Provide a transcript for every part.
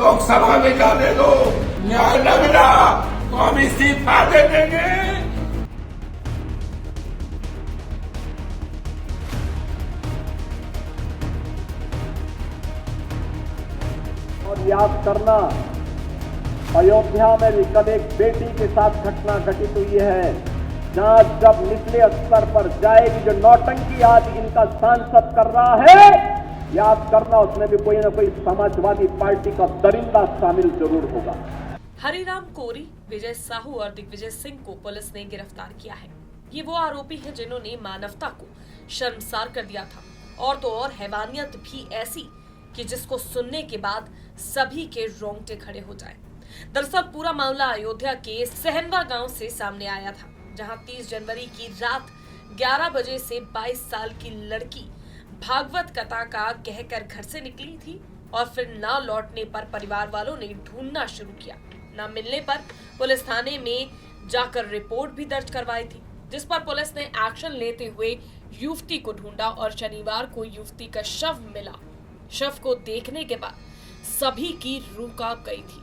लोकसभा में जाने दो, न्याय न मिला तो हम इस्तीफा दे देंगे। और याद करना, अयोध्या में भी कल एक बेटी के साथ घटना घटित हुई है। जांच जब निचले स्तर पर जाएगी, जो नौटंकी आज इनका सांसद कर रहा है, याद करना उसमें भी कोई ना कोई समाजवादी पार्टी का दरिंदा शामिल जरूर होगा। हरिराम कोरी, विजय साहू और दिग्विजय सिंह को पुलिस ने गिरफ्तार किया है। ये वो आरोपी हैं जिन्होंने मानवता को शर्मसार कर दिया था, और तो और हैवानियत भी ऐसी कि जिसको सुनने के बाद सभी के रोंगटे खड़े हो जाएं। दरअसल पूरा मामला अयोध्या के सहनवा गांव से सामने आया था, जहां 30 जनवरी की रात 11 बजे से 22 साल की लड़की भागवत कथा का कहकर घर से निकली थी, और फिर ना लौटने पर परिवार वालों ने ढूंढना शुरू किया। ना मिलने पर पुलिस थाने में जाकर रिपोर्ट भी दर्ज करवाई थी, जिस पर पुलिस ने एक्शन लेते हुए युवती को ढूंढा और शनिवार को युवती का शव मिला। शव को देखने के बाद सभी की रूह कांप गई थी।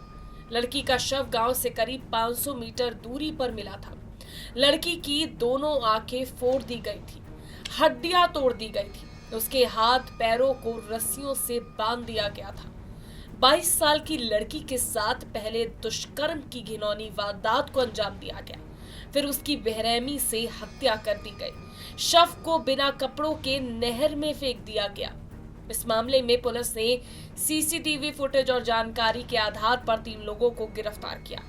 लड़की का शव गांव से करीब 500 मीटर दूरी पर मिला था। लड़की की दोनों आंखें फोड़ दी गई थी, हड्डियां तोड़ दी गई थी, उसके हाथ पैरों को रस्सियों से बांध दिया गया था। 22 साल की लड़की के साथ पहले दुष्कर्म की घिनौनी वारदात को अंजाम दिया गया, फिर उसकी बेरहमी से हत्या कर दी गई। शव को बिना कपड़ों के नहर में फेंक दिया गया। इस मामले में पुलिस ने सीसीटीवी फुटेज और जानकारी के आधार पर 3 लोगों को गिरफ्तार किया,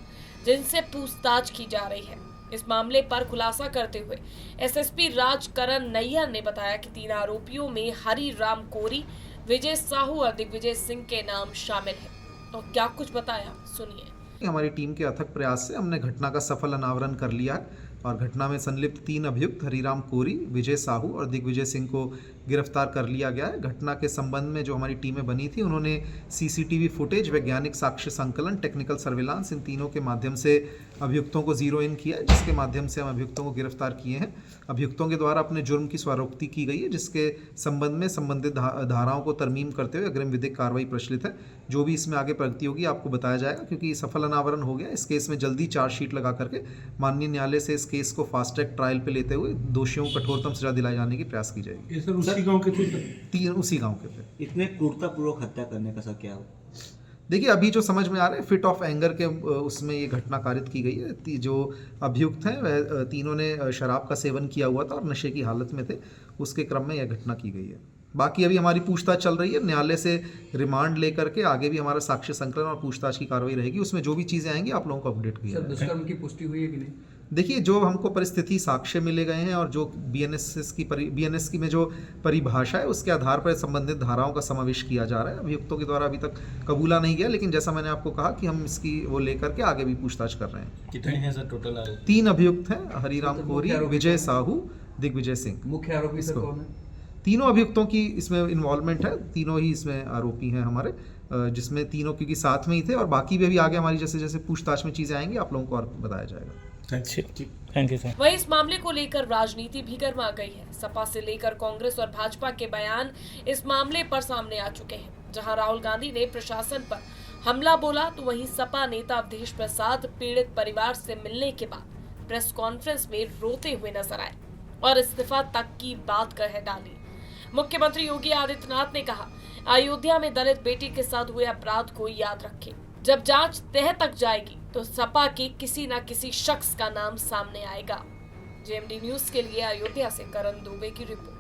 जिनसे पूछताछ की जा रही है। इस मामले पर खुलासा करते हुए एसएसपी राजकरण नैयर ने बताया कि 3 आरोपियों में हरिराम कोरी, विजय साहू और दिग्विजय सिंह के नाम शामिल हैं। और क्या कुछ बताया, सुनिए। हमारी टीम के अथक प्रयास से हमने घटना का सफल अनावरण कर लिया है और घटना में संलिप्त 3 अभियुक्त हरिराम कोरी, विजय साहू और दिग्विजय सिंह को गिरफ्तार कर लिया गया है। घटना के संबंध में जो हमारी टीमें बनी थी, उन्होंने सीसीटीवी फुटेज, वैज्ञानिक साक्ष्य संकलन, टेक्निकल सर्विलांस, इन तीनों के माध्यम से अभियुक्तों को जीरो इन किया है, जिसके माध्यम से हम अभियुक्तों को गिरफ्तार किए हैं। अभियुक्तों के द्वारा अपने जुर्म की स्वरोक्ति की गई है, जिसके संबंध में संबंधित धाराओं को तरमीम करते हुए अग्रिम विधिक कार्रवाई प्रचलित है। जो भी इसमें आगे प्रगति होगी आपको बताया जाएगा, क्योंकि सफल अनावरण हो गया। इस केस में जल्दी चार्जशीट लगा करके माननीय न्यायालय से इस केस को फास्ट ट्रैक ट्रायल पे लेते हुए दोषियों को कठोरतम सजा दिलाए जाने की प्रयास की जाएगी। सर उसी गांव के थे? 3 उसी गांव के थे। इतने क्रूरतापूर्वक हत्या करने का सर क्या हो? देखिए, अभी जो समझ में आ रहा है, फिट ऑफ एंगर के उसमें ये घटना कारित की गई है। जो अभियुक्त हैं वह तीनों ने शराब का सेवन किया हुआ था और नशे की हालत में थे। उसके क्रम में यह घटना की गई है। बाकी अभी हमारी पूछताछ चल रही है। न्यायालय से रिमांड लेकर के आगे भी हमारा साक्ष्य संकलन और पूछताछ की कार्रवाई रहेगी। उसमें जो भी चीज़ें आएंगी आप लोगों को अपडेट किया जाएगा। दुष्कर्म की पुष्टि हुई है कि नहीं? देखिए, जो हमको परिस्थिति साक्ष्य मिले गए हैं और जो बीएनएस की में जो परिभाषा है, उसके आधार पर संबंधित धाराओं का समावेश किया जा रहा है। अभियुक्तों के द्वारा अभी तक कबूला नहीं गया, लेकिन जैसा मैंने आपको कहा कि हम इसकी वो लेकर के आगे भी पूछताछ कर रहे हैं। कितने हैं सर टोटल? 3 अभियुक्त हैं, हरिराम कोरी, विजय साहू, दिग्विजय सिंह। मुख्य आरोपी सर कौन है? तीनों अभियुक्तों की इसमें इन्वॉल्वमेंट है। तीनों ही इसमें आरोपी हैं हमारे, जिसमें तीनों क्योंकि साथ में ही थे, और बाकी भी आगे हमारी जैसे जैसे पूछताछ में चीज़ें आएंगी आप लोगों को और बताया जाएगा। अच्छा, थैंक यू सर। वहीं इस मामले को लेकर राजनीति भी गर्मा गई है। सपा से लेकर कांग्रेस और भाजपा के बयान इस मामले पर सामने आ चुके हैं। जहां राहुल गांधी ने प्रशासन पर हमला बोला, तो वहीं सपा नेता अवधेश प्रसाद पीड़ित परिवार से मिलने के बाद प्रेस कॉन्फ्रेंस में रोते हुए नजर आए और इस्तीफा तक की बात कह डाली। मुख्यमंत्री योगी आदित्यनाथ ने कहा, अयोध्या में दलित बेटी के साथ हुए अपराध को याद रखें। जब जांच तह तक जाएगी तो सपा के किसी न किसी शख्स का नाम सामने आएगा। जेएमडी न्यूज के लिए अयोध्या से करण दुबे की रिपोर्ट।